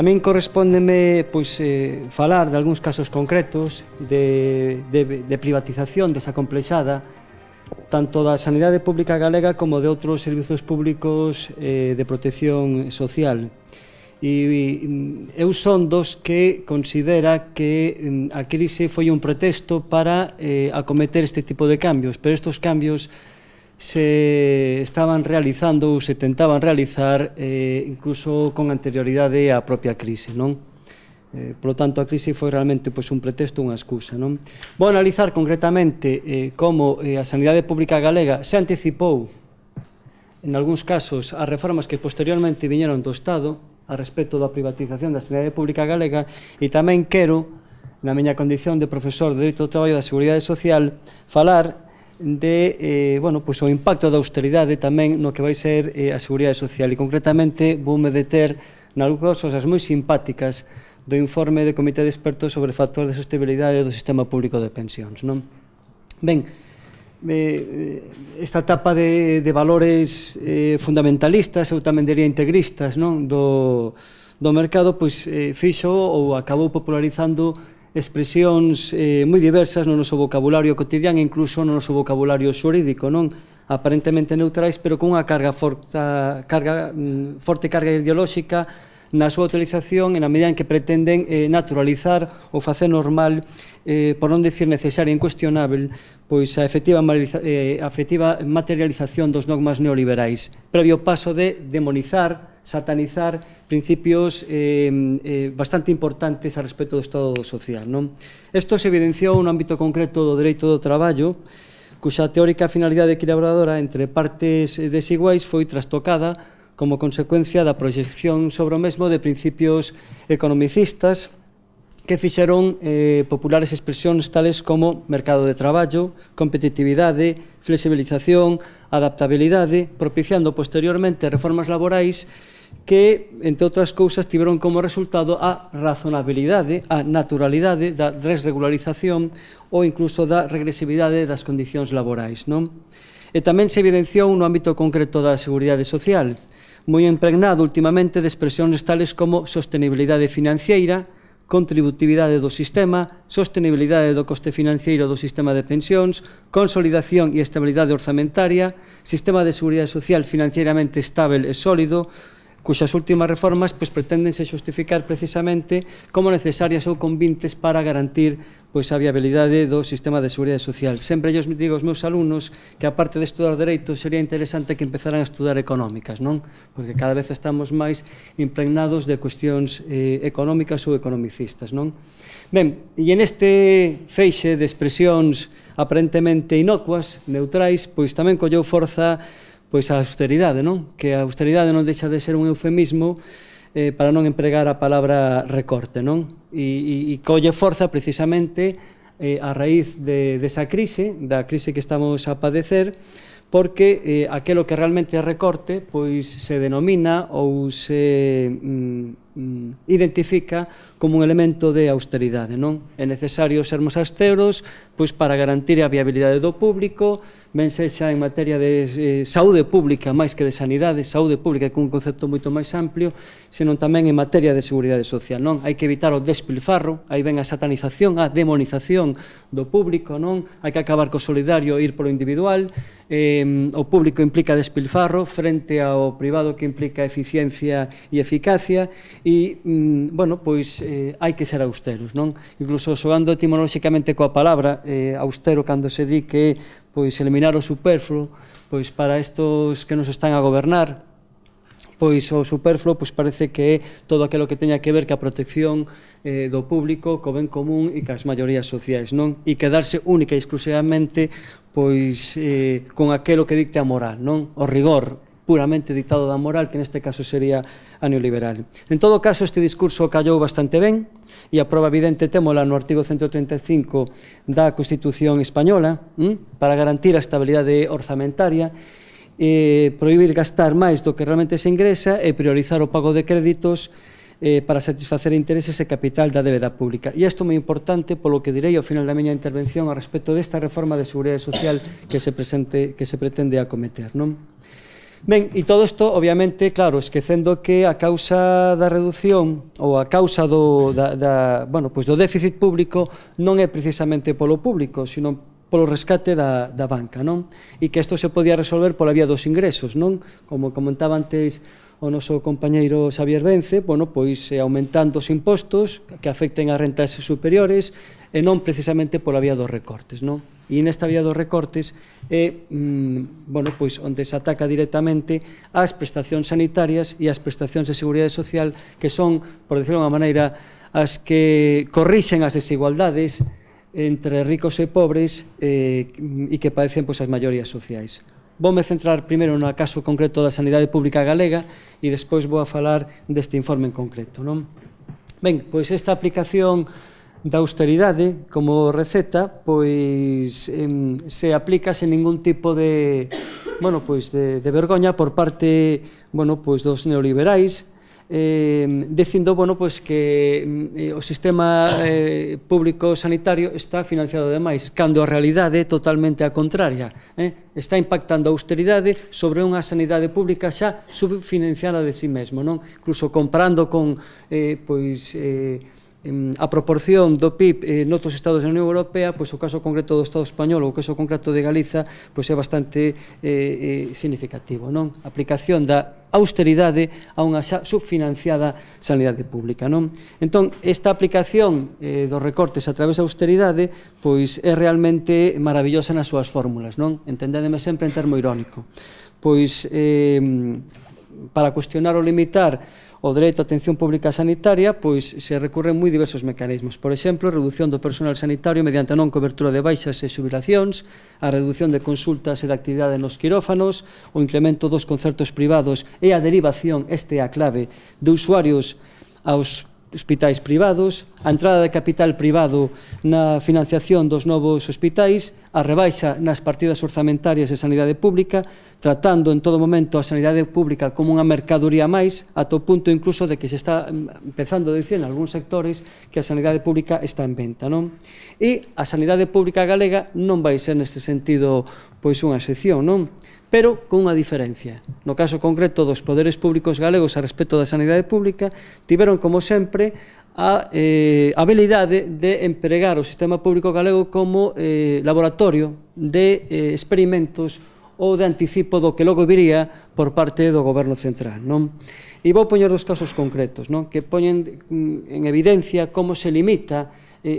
min correspóndeme falar de algúns casos concretos de privatización desacomplexada tanto da sanidade pública galega como de outros servizos públicos de protección social. E eu son dos que considera que a crise foi un pretexto para acometer este tipo de cambios, pero estes cambios se estaban realizando ou se tentaban realizar incluso con anterioridade á propia crise, non? Por lo tanto, a crise foi realmente un pretexto, unha excusa, non? Vou analizar concretamente como a sanidade pública galega se anticipou en algúns casos as reformas que posteriormente viñeron do Estado a respecto da privatización da sanidade pública galega, e tamén quero, na miña condición de profesor de Dereito do Traballo e da Seguridade Social, falar de o impacto da austeridade tamén no que vai ser a Seguridade Social, e concretamente voume deter nalgúnas cousas moi simpáticas do informe do Comité de Expertos sobre factores de sostenibilidade do sistema público de pensións, non? Ben, esta etapa de valores fundamentalistas, eu tamén diría integristas, non? Do mercado, fixo ou acabou popularizando expresións moi diversas no noso vocabulario cotidiano, incluso no noso vocabulario xurídico, non? Aparentemente neutrais, pero con unha forte carga ideolóxica na súa utilización, en a medida en que pretenden naturalizar ou facer normal, por non dicir necesaria e incuestionável, a efectiva materialización dos dogmas neoliberais, previo paso de demonizar, satanizar principios bastante importantes a respecto do Estado social, non? Isto se evidenciou no ámbito concreto do dereito do traballo, cuxa teórica finalidade equilibradora entre partes desiguais foi trastocada como consecuencia da proxección sobre o mesmo de principios economicistas que fixeron populares expresións tales como mercado de traballo, competitividade, flexibilización, adaptabilidade, propiciando posteriormente reformas laborais que, entre outras cousas, tiveron como resultado a razonabilidade, a naturalidade da desregularización ou incluso da regresividade das condicións laborais, non? E tamén se evidenciou no ámbito concreto da seguridade social, moi impregnado últimamente de expresións tales como sostenibilidade financiera, contributividade do sistema, sostenibilidade do coste financiero do sistema de pensións, consolidación e estabilidade orzamentaria, sistema de seguridade social financieramente estável e sólido, cuxas últimas reformas preténdense xustificar precisamente como necesarias ou convintes para garantir a viabilidade do sistema de seguridade social. Sempre eu digo aos meus alumnos que, aparte de estudar Dereito, sería interesante que empezaran a estudar Económicas, non? Porque cada vez estamos máis impregnados de cuestións económicas ou economicistas, non? Ben, e en este feixe de expresións aparentemente inocuas, neutrais, tamén colleu forza a austeridade, non? Que a austeridade non deixa de ser un eufemismo para non empregar a palabra recorte, non? E colle forza precisamente a raíz desa crise, da crise que estamos a padecer, porque aquelo que realmente é recorte se denomina ou se identifica como un elemento de austeridade, non? É necesario sermos austeros para garantir a viabilidade do público, ben sexa en materia de saúde pública máis que de sanidade, saúde pública que é un concepto moito máis amplio, senón tamén en materia de seguridade social, non? Hai que evitar o despilfarro, aí ven a satanización, a demonización do público, non? Hai que acabar co solidario e ir polo individual, o público implica despilfarro frente ao privado que implica eficiencia e eficacia, e, hai que ser austeros, non? Incluso xogando etimolóxicamente coa palabra austero, cando se di que eliminar o superfluo, para estos que nos están a gobernar, o superfluo parece que é todo aquilo que teña que ver ca protección do público, co ben común e cas maiorías sociais, non? E quedarse única e exclusivamente con aquilo que dicte a moral, non? O rigor puramente dictado da moral, que neste caso sería a neoliberal. En todo caso, este discurso callou bastante ben, e a proba evidente témola no artigo 135 da Constitución Española, para garantir a estabilidade orzamentaria, prohibir gastar máis do que realmente se ingresa e priorizar o pago de créditos para satisfacer intereses e capital da débeda pública. E isto é moi importante polo que direi ao final da miña intervención a respecto desta reforma de seguridade social que se pretende acometer, non? Ben, e todo isto, obviamente, claro, esquecendo que a causa da reducción ou a causa do déficit público non é precisamente polo público, sino polo rescate da banca, non? E que isto se podía resolver pola vía dos ingresos, non? Como comentaba antes o noso compañeiro Xavier Vence, pois aumentando os impostos que afecten as rentas superiores e non precisamente pola vía dos recortes, non? E nesta vía dos recortes é onde se ataca directamente ás prestacións sanitarias e ás prestacións de seguridade social, que son, por decirlo de unha maneira, as que corrixen as desigualdades entre ricos e pobres e que padecen as maiorías sociais. Voume centrar primeiro no caso concreto da sanidade pública galega e despois vou a falar deste informe en concreto, non? Ben, pois esta aplicación da austeridade como receta pois se aplica sen ningún tipo de vergoña por parte dos neoliberais, dicindo que o sistema público sanitario está financiado demais, cando a realidade é totalmente a contraria. Está impactando a austeridade sobre unha sanidade pública xa subfinanciada de si mesmo, non? Incluso comparando con a proporción do PIB noutros estados da Unión Europea, pois o caso concreto do Estado español ou o caso concreto de Galiza pois é bastante significativo, non? A aplicación da austeridade a unha xa subfinanciada sanidade pública, non? Entón, esta aplicación dos recortes a través da austeridade pois é realmente maravillosa nas súas fórmulas, non? Entendédeme sempre en termo irónico. Pois para cuestionar ou limitar o dereito á atención pública sanitaria, pois se recurren moi diversos mecanismos. Por exemplo, a reducción do personal sanitario mediante a non cobertura de baixas e xubilacións, a reducción de consultas e de actividade nos quirófanos, o incremento dos concertos privados e a derivación, este é a clave, de usuarios aos hospitais privados, a entrada de capital privado na financiación dos novos hospitais, a rebaixa nas partidas orzamentarias de sanidade pública, tratando en todo momento a sanidade pública como unha mercadoría máis, ata o punto incluso de que se está empezando a dicir en algúns sectores que a sanidade pública está en venta, non? E a sanidade pública galega non vai ser neste sentido pois unha excepción, non? Pero con unha diferencia. No caso concreto dos poderes públicos galegos a respecto da sanidade pública, tiveron, como sempre, a habilidade de empregar o sistema público galego como laboratorio de experimentos ou de anticipo do que logo viría por parte do goberno central, non? E vou poñer dos casos concretos, non? Que poñen en evidencia como se limita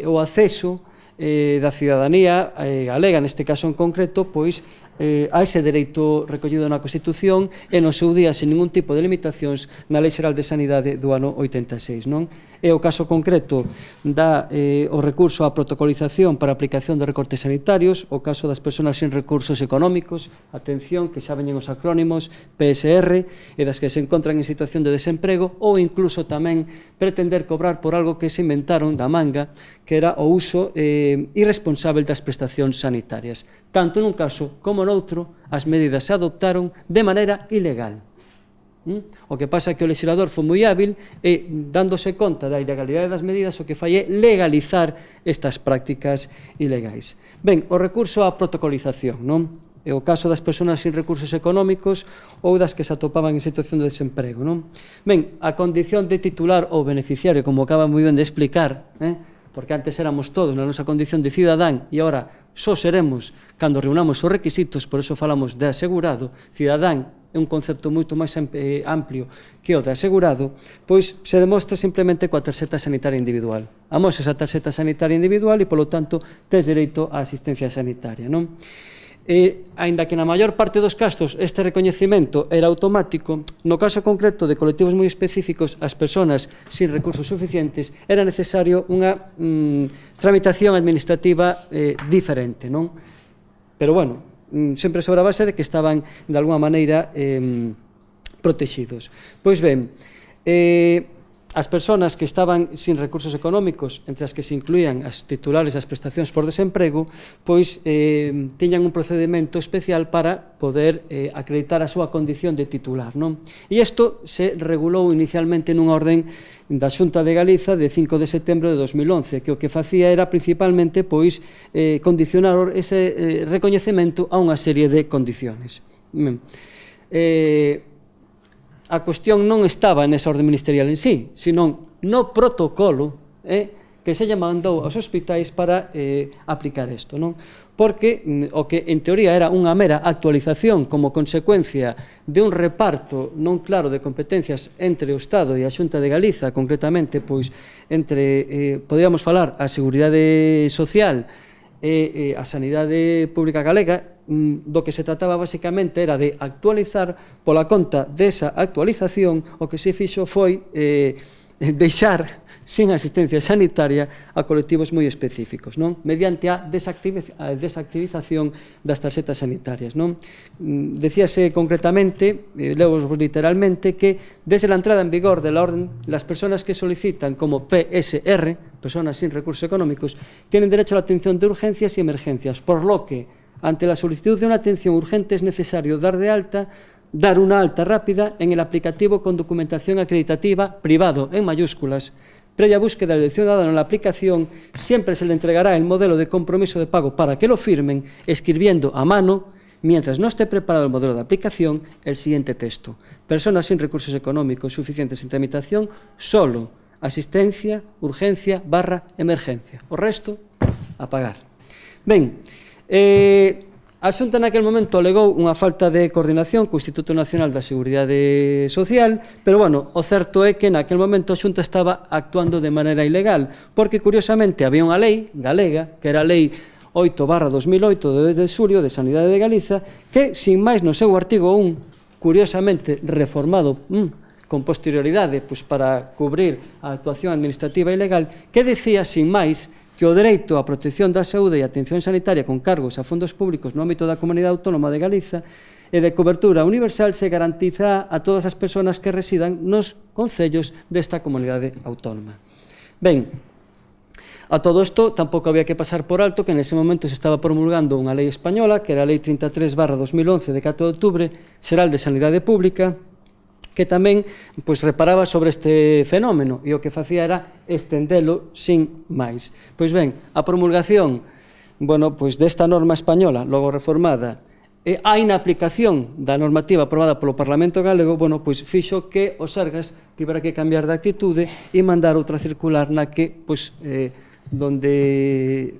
o acceso da cidadanía galega, neste caso en concreto, pois a ese dereito recollido na Constitución e no seu día sen ningún tipo de limitacións na Lei Xeral de Sanidade do ano 86, non? É o caso concreto o recurso á protocolización para a aplicación de recortes sanitarios, o caso das persoas sin recursos económicos, atención, que xa veñen os acrónimos PSR, e das que se encontran en situación de desemprego, ou incluso tamén pretender cobrar por algo que se inventaron da manga, que era o uso irresponsable das prestacións sanitarias. Tanto nun caso como noutro, as medidas se adoptaron de maneira ilegal. O que pasa é que o legislador foi moi hábil e, dándose conta da ilegalidade das medidas, o que fai é legalizar estas prácticas ilegais. Ben, o recurso á protocolización, non? É o caso das persoas sin recursos económicos ou das que se atopaban en situación de desemprego, non? Ben, a condición de titular ou beneficiario, como acaba moi ben de explicar, porque antes éramos todos na nosa condición de cidadán e agora só seremos cando reunamos os requisitos, por eso falamos de asegurado. Cidadán é un concepto moito máis amplio que o de asegurado, pois se demostra simplemente coa tarxeta sanitaria individual. Amosas a tarxeta sanitaria individual e, polo tanto, tes dereito á asistencia sanitaria, non? Aínda que na maior parte dos casos este recoñecemento era automático, no caso concreto de colectivos moi específicos, as persoas sin recursos suficientes, era necesario unha tramitación administrativa diferente, non? Pero, bueno, sempre sobre a base de que estaban, de alguma maneira, protegidos. Pois ben, as persoas que estaban sin recursos económicos, entre as que se incluían as titulares das prestacións por desemprego, pois tiñan un procedimento especial para poder acreditar a súa condición de titular, non? E isto se regulou inicialmente nunha orden da Xunta de Galiza de 5 de setembro de 2011, que o que facía era principalmente pois condicionar ese recoñecemento a unha serie de condiciones. a cuestión non estaba nesa orde ministerial en sí, senón no protocolo que se lle mandou aos hospitais para aplicar isto, non? Porque o que en teoría era unha mera actualización como consecuencia de un reparto non claro de competencias entre o Estado e a Xunta de Galiza, concretamente, pois, entre, poderíamos falar, a Seguridade Social e a Sanidade Pública Galega, do que se trataba basicamente era de actualizar pola conta desa actualización. O que se fixo foi deixar sin asistencia sanitaria a colectivos moi específicos, non? Mediante a desactivización das tarxetas sanitarias, non? Decíase concretamente, levo literalmente, que desde la entrada en vigor de la orden, las personas que solicitan como PSR, personas sin recursos económicos, tienen derecho a la atención de urgencias y emergencias, por lo que, ante la solicitud de una atención urgente, es necesario dar una alta rápida en el aplicativo con documentación acreditativa privado, en mayúsculas. Previa búsqueda del ciudadano en la aplicación, siempre se le entregará el modelo de compromiso de pago para que lo firmen, escribiendo a mano, mientras no esté preparado el modelo de aplicación, el siguiente texto. Personas sin recursos económicos suficientes en tramitación, solo asistencia, urgencia, /emergencia. O resto, a pagar. Ben, a Xunta naquel momento alegou unha falta de coordinación co Instituto Nacional da Seguridade Social, pero, bueno, o certo é que naquel momento a Xunta estaba actuando de maneira ilegal, porque, curiosamente, había unha lei galega, que era a Lei 8/2008 de xulio de Sanidade de Galiza, que, sin máis, no seu artigo 1, curiosamente reformado con posterioridade para cubrir a actuación administrativa ilegal, que decía, sin máis, que o dereito á protección da saúde e a atención sanitaria con cargos a fondos públicos no ámbito da Comunidade Autónoma de Galiza e de cobertura universal se garantizará a todas as persoas que residan nos concellos desta Comunidade Autónoma. Ben, a todo isto tampouco había que pasar por alto que nese momento se estaba promulgando unha lei española, que era a Lei 33/2011 de 4 de outubro, Xeral de Sanidade Pública, que tamén reparaba sobre este fenómeno e o que facía era estendelo sin máis. Pois ben, a promulgación desta norma española, logo reformada, e a inaplicación da normativa aprobada polo Parlamento Galego, fixo que o Sergas tivera que cambiar de actitude e mandar outra circular na que, donde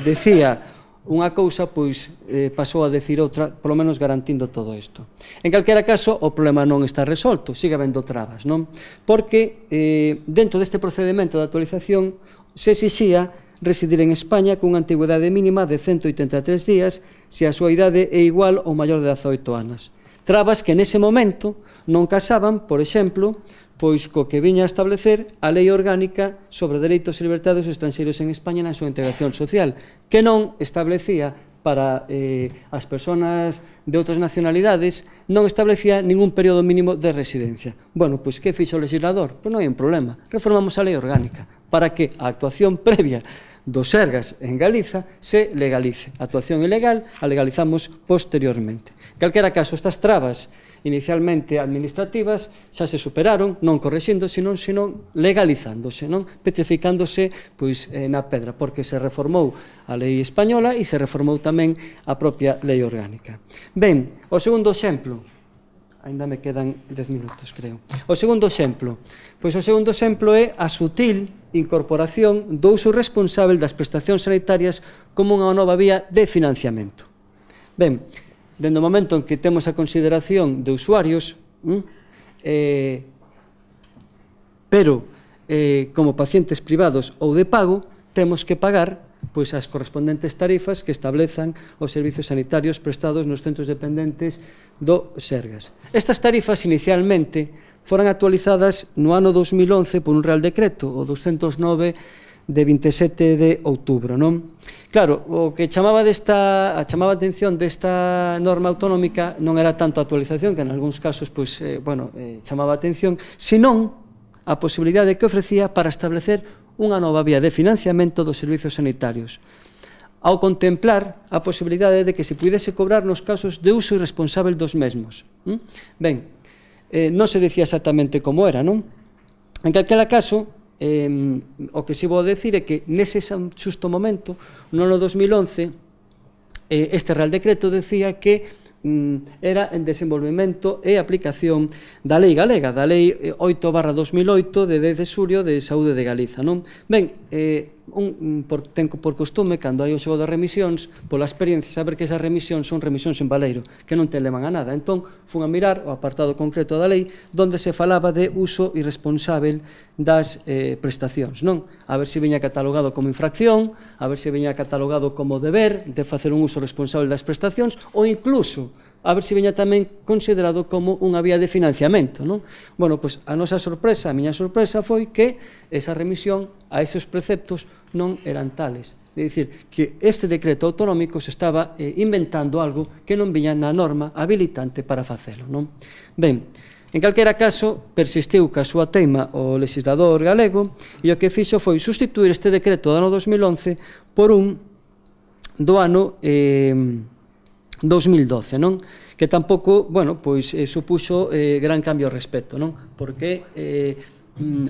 decía unha cousa, pasou a decir outra, polo menos garantindo todo isto. En calquera caso, o problema non está resolto, sigue habendo trabas, non? Porque dentro deste procedimento de actualización se exixía residir en España cunha antigüedade mínima de 183 días se a súa idade é igual ou maior de 18 anos. Trabas que nese momento non casaban, por exemplo, co que viña a establecer a Lei Orgánica sobre Dereitos e Libertades dos Estranxeiros en España na súa integración social, que non establecía para as persoas de outras nacionalidades, non establecía ningún período mínimo de residencia. Que fixo o legislador? Non hai un problema, reformamos a Lei Orgánica para que a actuación previa dos Sergas en Galiza se legalice. A actuación ilegal a legalizamos posteriormente. En calquera caso, estas trabas inicialmente administrativas xa se superaron, non correxendo, senón legalizándose, non petrificándose na pedra, porque se reformou a lei española e se reformou tamén a propia lei orgánica. Ben, o segundo exemplo, ainda me quedan 10 minutos, creo. O segundo exemplo é a sutil incorporación do uso responsável das prestacións sanitarias como unha nova vía de financiamento. Ben, dende o momento en que temos a consideración de usuarios, pero como pacientes privados ou de pago, temos que pagar as correspondentes tarifas que establezan os servizos sanitarios prestados nos centros dependentes do Sergas. Estas tarifas inicialmente foran actualizadas no ano 2011 por un Real Decreto, o 209 de 27 de outubro, non? Claro, o que chamaba a atención desta norma autonómica non era tanto a actualización, que en algúns casos chamaba a atención, senón a posibilidade que ofrecía para establecer unha nova vía de financiamento dos servizos sanitarios, ao contemplar a posibilidade de que se pudese cobrar nos casos de uso irresponsável dos mesmos. Ben, non se dicía exactamente como era, non? En calquera caso, o que se vou decir é que nese xusto momento, no ano 2011, este Real Decreto decía que era en desenvolvemento e aplicación da Lei Galega, da Lei 8/2008 de 10 de xulio de Saúde de Galiza, non? Ben, ten por costume, cando hai o xogo das remisións, pola experiencia, saber que esas remisións son remisións en baleiro, que non te levan a nada. Entón, fun a mirar o apartado concreto da lei, donde se falaba de uso irresponsável das prestacións, non? A ver se viña catalogado como infracción, a ver se viña catalogado como deber de facer un uso responsable das prestacións, ou incluso a ver se viña tamén considerado como unha vía de financiamento, non? Bueno, pois a nosa sorpresa, a miña sorpresa foi que esa remisión a esos preceptos non eran tales. É dicir, que este decreto autonómico se estaba inventando algo que non viña na norma habilitante para facelo, non? Ben, en calquera caso, persistiu ca súa teima o legislador galego e o que fixo foi sustituir este decreto do ano 2011 por un do ano 2012, non? Que tampouco, bueno, pois supuxo gran cambio ao respecto, non? Porque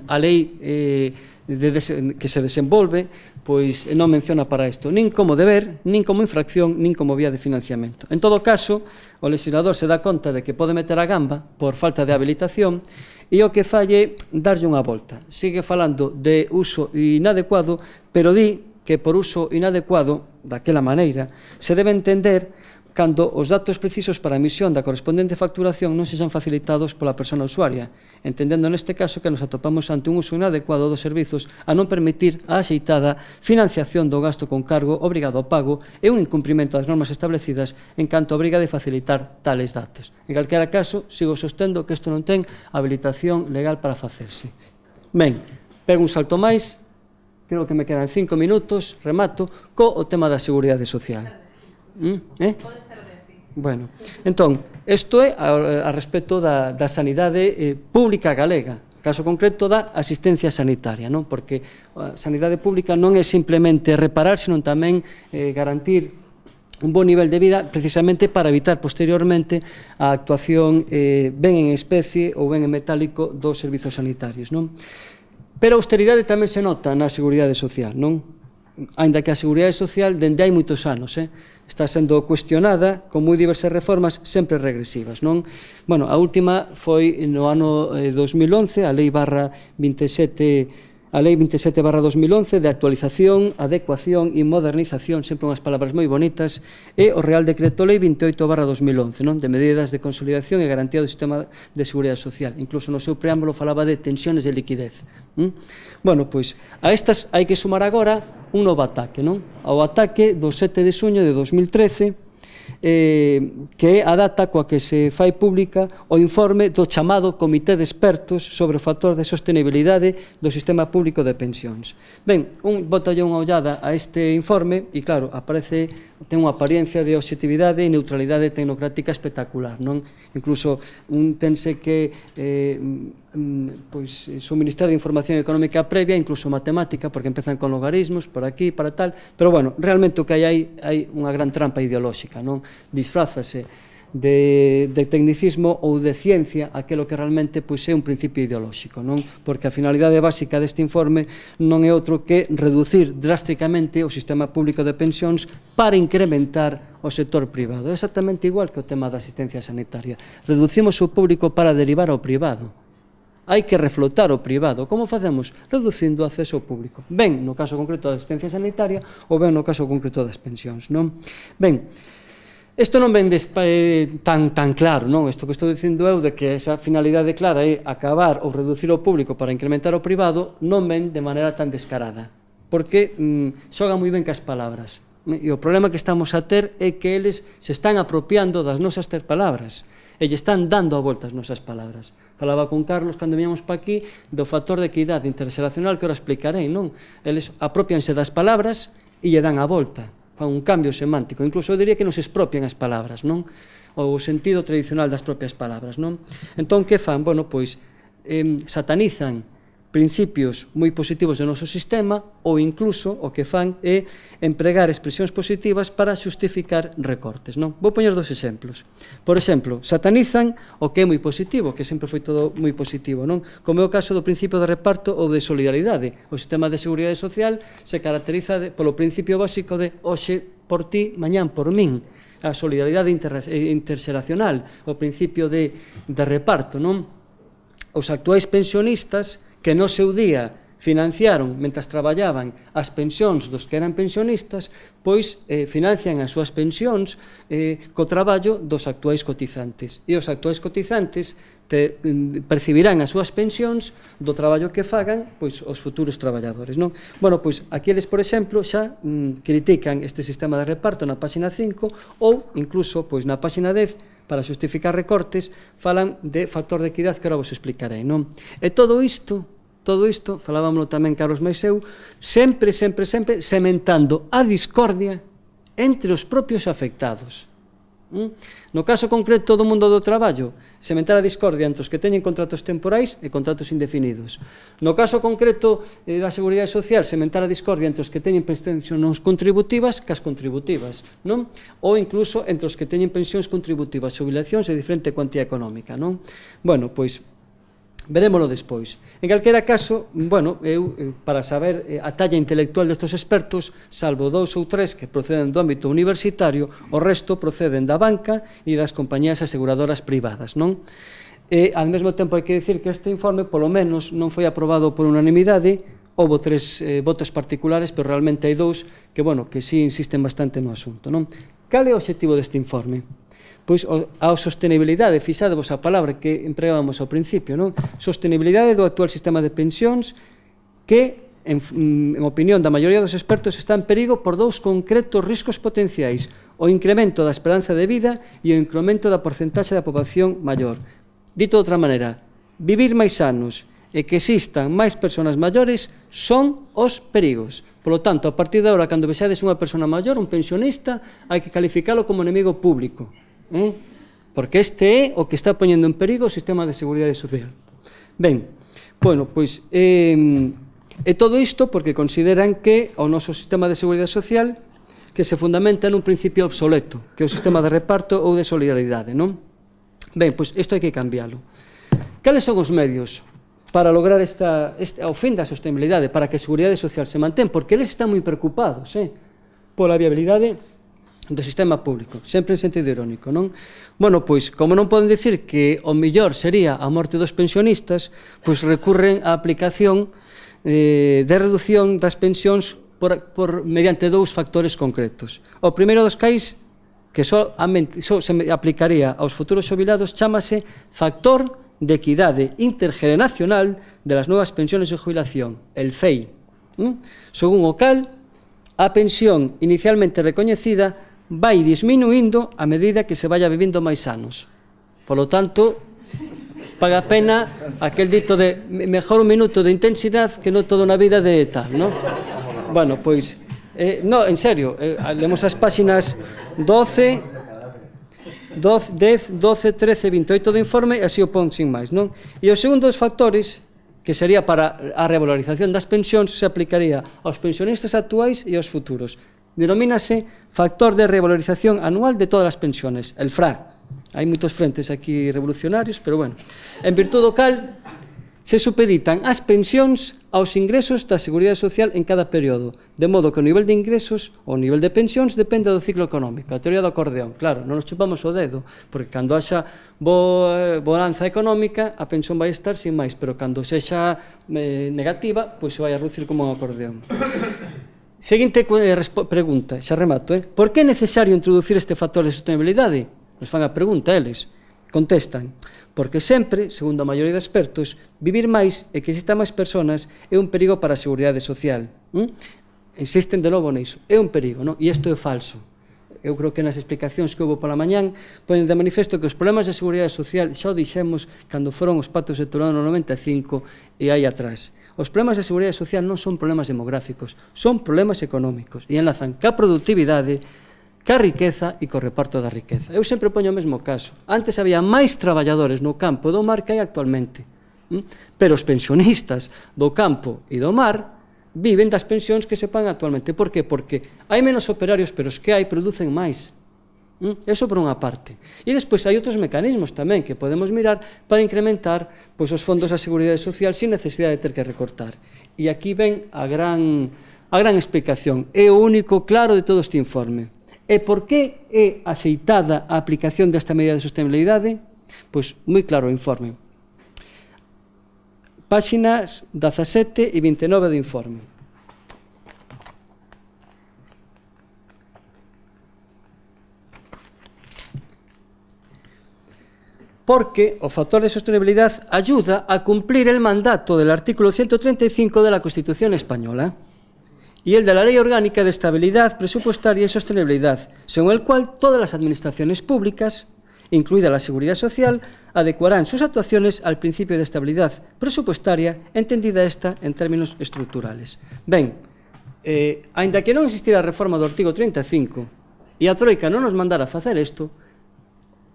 a lei que se desenvolve pois non menciona para isto nin como deber, nin como infracción, nin como vía de financiamento. En todo caso, o legislador se dá conta de que pode meter a gamba por falta de habilitación e o que falle darlle unha volta. Sigue falando de uso inadecuado, pero di que por uso inadecuado, daquela maneira, se debe entender cando os datos precisos para a emisión da correspondente facturación non sexan facilitados pola persona usuaria, entendendo neste caso que nos atopamos ante un uso inadecuado dos servizos a non permitir a axeitada financiación do gasto con cargo obrigado ao pago e un incumprimento das normas establecidas en canto a obriga de facilitar tales datos. En calquera caso, sigo sostendo que isto non ten habilitación legal para facerse. Ben, pego un salto máis, creo que me quedan 5 minutos, remato, co tema da seguridade social. Bueno, entón, isto é a respecto da sanidade pública galega, caso concreto da asistencia sanitaria, non? Porque a sanidade pública non é simplemente reparar, senón tamén garantir un bon nivel de vida precisamente para evitar posteriormente a actuación ben en especie ou ben en metálico dos servizos sanitarios, non? Pero a austeridade tamén se nota na seguridade social, non? Ainda que a seguridade social dende hai moitos anos está sendo cuestionada con moi diversas reformas sempre regresivas, non? Bueno, a última foi no ano 2011, a Lei 27/2011 de actualización, adecuación e modernización, sempre unhas palabras moi bonitas, e o Real Decreto Lei 28/2011, non? De medidas de consolidación e garantía do sistema de seguridade social. Incluso no seu preámbulo falaba de tensiones de liquidez. Bueno, pois, a estas hai que sumar agora un novo ataque, non? Ao ataque do 7 de xuño de 2013, que é a data coa que se fai pública o informe do chamado Comité de Expertos sobre o factor de sostenibilidade do sistema público de pensións. Ben, botalle unha ollada a este informe e, claro, ten unha apariencia de objetividade e neutralidade tecnocrática espectacular, non? Incluso tense que suministrar de información económica previa, incluso matemática, porque empezan con logaritmos, por aquí, para tal, pero, bueno, realmente o que hai unha gran trampa ideolóxica, non? Disfrázase de tecnicismo ou de ciencia aquilo que realmente é un principio ideolóxico, non? Porque a finalidade básica deste informe non é outro que reducir drásticamente o sistema público de pensións para incrementar o sector privado. É exactamente igual que o tema da asistencia sanitaria. Reducimos o público para derivar ao privado. Hai que reflotar o privado. Como facemos? Reducindo o acceso ao público. Ben no caso concreto da asistencia sanitaria ou ben no caso concreto das pensións, non? Ben, isto non ven tan claro, non? Isto que estou dicindo eu de que esa finalidade clara é acabar ou reducir o público para incrementar o privado non ven de maneira tan descarada, porque xoga moi ben cas palabras. E o problema que estamos a ter é que eles se están apropiando das nosas palabras e lle están dando a volta as nosas palabras. Falaba con Carlos cando viñamos pa aquí do factor de equidade interxeracional que ora explicarei, non? Eles apropianse das palabras e lle dan a volta, fan un cambio semántico, incluso eu diría que nos expropian as palabras, non? O sentido tradicional das propias palabras, non? Entón, que fan? Bueno, pois, satanizan principios moi positivos do noso sistema ou incluso o que fan é empregar expresións positivas para xustificar recortes, non? Vou poñer dos exemplos. Por exemplo, satanizan o que é moi positivo, que sempre foi todo moi positivo, non? Como é o caso do principio de reparto ou de solidaridade. O sistema de seguridade social se caracteriza polo principio básico de hoxe por ti, mañán por min. a solidaridade interxeracional, o principio de reparto, non? Os actuais pensionistas que no seu día financiaron, mentras traballaban, as pensións dos que eran pensionistas, pois financian as súas pensións co traballo dos actuais cotizantes. E os actuais cotizantes percibirán as súas pensións do traballo que fagan pois os futuros traballadores, non? Bueno, pois aquí eles, por exemplo, xa critican este sistema de reparto na páxina 5 ou incluso pois na páxina 10 para xustificar recortes falan de factor de equidade que agora vos explicarei, non? E todo isto, falábamoslo tamén Carlos Maiseu, sempre sementando a discordia entre os propios afectados. No caso concreto do mundo do traballo, sementar a discordia entre os que teñen contratos temporais e contratos indefinidos. No caso concreto da Seguridade Social, sementar a discordia entre os que teñen pensións contributivas que as contributivas, non? Ou incluso entre os que teñen pensións contributivas, xubilacións de diferente cuantía económica, non? Bueno, pois verémoslo despois. En calquera caso, bueno, eu, para saber a talla intelectual destes expertos, salvo 2 ou 3 que proceden do ámbito universitario, o resto proceden da banca e das compañías aseguradoras privadas, non? E, ao mesmo tempo, hai que dicir que este informe, polo menos, non foi aprobado por unanimidade, houve 3 votos particulares, pero realmente hai 2 que, bueno, que sí insisten bastante no asunto, non? Cal é o obxectivo deste informe? Pois a sostenibilidade, fixadevos a palabra que empregábamos ao principio, non? Sostenibilidade do actual sistema de pensións que, en opinión da maioría dos expertos, está en perigo por 2 concretos riscos potenciais: o incremento da esperanza de vida e o incremento da porcentaxe da poboación maior. Dito de outra maneira, vivir máis anos e que existan máis persoas maiores son os perigos. Polo tanto, a partir de agora, cando vexades unha persona maior, un pensionista, hai que calificalo como enemigo público. Porque este é o que está poñendo en perigo o sistema de seguridade social. Ben, bueno, pois e todo isto porque consideran que o noso sistema de seguridade social que se fundamenta nun principio obsoleto, que é o sistema de reparto ou de solidaridade, non? Ben, pois isto hai que cambiálo. Cales son os medios para lograr o fin da sostenibilidade, para que a seguridade social se mantén? Porque eles están moi preocupados pola viabilidade do sistema público, sempre en sentido irónico, non? Bueno, pois, como non poden dicir que o mellor sería a morte dos pensionistas, pois recurren á aplicación de reducción das pensións mediante 2 factores concretos. O primeiro dos cais, que só se aplicaría aos futuros xubilados, chámase factor de equidade intergeneracional de las nuevas pensiones de jubilación, el FEI. Según o cal, a pensión inicialmente recoñecida vai disminuindo a medida que se vaya vivindo máis anos. Por lo tanto, paga pena aquel dito de mejor un minuto de intensidade que non toda unha vida de tal, non? Bueno, pois, no, en serio, lemos as páxinas 10, 12, 13, 28 do informe e así o pon sin máis, non? E os segundos factores, que sería para a revalorización das pensións, se aplicaría aos pensionistas actuais e aos futuros. Denomínase factor de revalorización anual de todas as pensiones, el FRA. Hai moitos frentes aquí revolucionarios, pero bueno. En virtud do cal, se supeditan as pensións aos ingresos da Seguridade Social en cada período, de modo que o nivel de ingresos ou o nivel de pensións depende do ciclo económico, a teoría do acordeón. Claro, non nos chupamos o dedo, porque cando haxa bonanza económica, a pensión vai estar sin máis, pero cando sexa negativa, pois se vai a reducir como un acordeón. Seguinte pregunta, xa remato, por que é necesario introducir este factor de sostenibilidade? Nos fan a pregunta eles. Contestan, porque sempre, segundo a maioría de expertos, vivir máis e que existan máis persoas é un perigo para a seguridade social. Insisten de novo niso, é un perigo, non? E isto é falso. Eu creo que nas explicacións que houve pola mañán ponen de manifesto que os problemas de seguridade social xa o dixemos cando foron os pactos de Toledo no 95 e aí atrás. Os problemas de seguridade social non son problemas demográficos, son problemas económicos e enlazan ca produtividade, ca riqueza e co reparto da riqueza. Eu sempre poño o mesmo caso. Antes había máis traballadores no campo do mar que hai actualmente, pero os pensionistas do campo e do mar viven das pensións que se pagan actualmente. Por qué? Porque hai menos operarios, pero os que hai producen máis. Eso por unha parte. E despois hai outros mecanismos tamén que podemos mirar para incrementar os fondos da Seguridade Social sin necesidade de ter que recortar. E aquí ven a gran explicación. É o único claro de todo este informe. E por que é axeitada a aplicación desta medida de sostenibilidade? Pois moi claro o informe. Páxinas 17 e 29 do informe. Porque o factor de sostenibilidad ayuda a cumplir el mandato del artículo 135 de la Constitución española y el de la Ley Orgánica de Estabilidad Presupuestaria y Sostenibilidad, según el cual todas las administraciones públicas, incluida la Seguridad Social, adecuarán sus actuaciones al principio de estabilidad presupuestaria, entendida esta en términos estructurales. Ben, aínda que non existira a reforma do artigo 35 e a Troika non nos mandara a facer isto,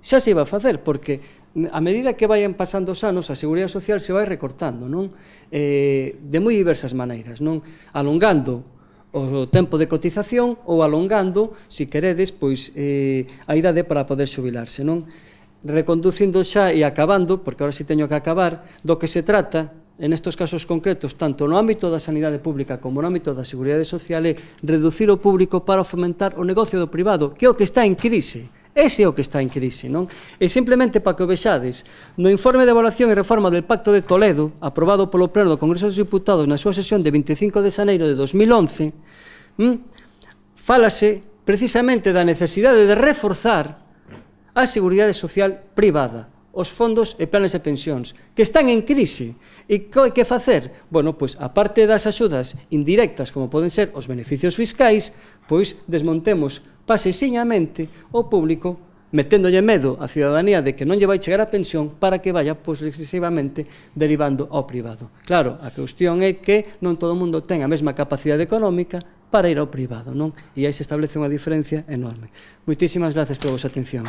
xa se iba a facer, porque a medida que vayan pasando os anos, a Seguridade Social se vai recortando, non? De moi diversas maneiras, non? Alongando o tempo de cotización ou alongando, se queredes, pois, a idade para poder xubilarse, non? Reconducindo xa e acabando, porque agora si teño que acabar, do que se trata, en estos casos concretos, tanto no ámbito da sanidade pública como no ámbito da Seguridade Social, é reducir o público para fomentar o negocio do privado, que é o que está en crise. Ese é o que está en crise, non? E simplemente para que o vexades, no informe de evaluación e reforma del Pacto de Toledo, aprobado polo Pleno do Congreso dos Diputados na súa sesión de 25 de xaneiro de 2011, fálase precisamente da necesidade de reforzar a Seguridade Social privada, os fondos e planes de pensións, que están en crise. E que hai que facer? Bueno, pois, a parte das axudas indirectas, como poden ser os beneficios fiscais, pois, desmontemos pasesiñamente o público, meténdolle medo á cidadanía de que non lle vai chegar a pensión para que vaya, pois, excesivamente derivando ao privado. Claro, a cuestión é que non todo o mundo ten a mesma capacidade económica para ir ao privado, non? E aí se establece unha diferencia enorme. Moitísimas gracias pola vosa atención.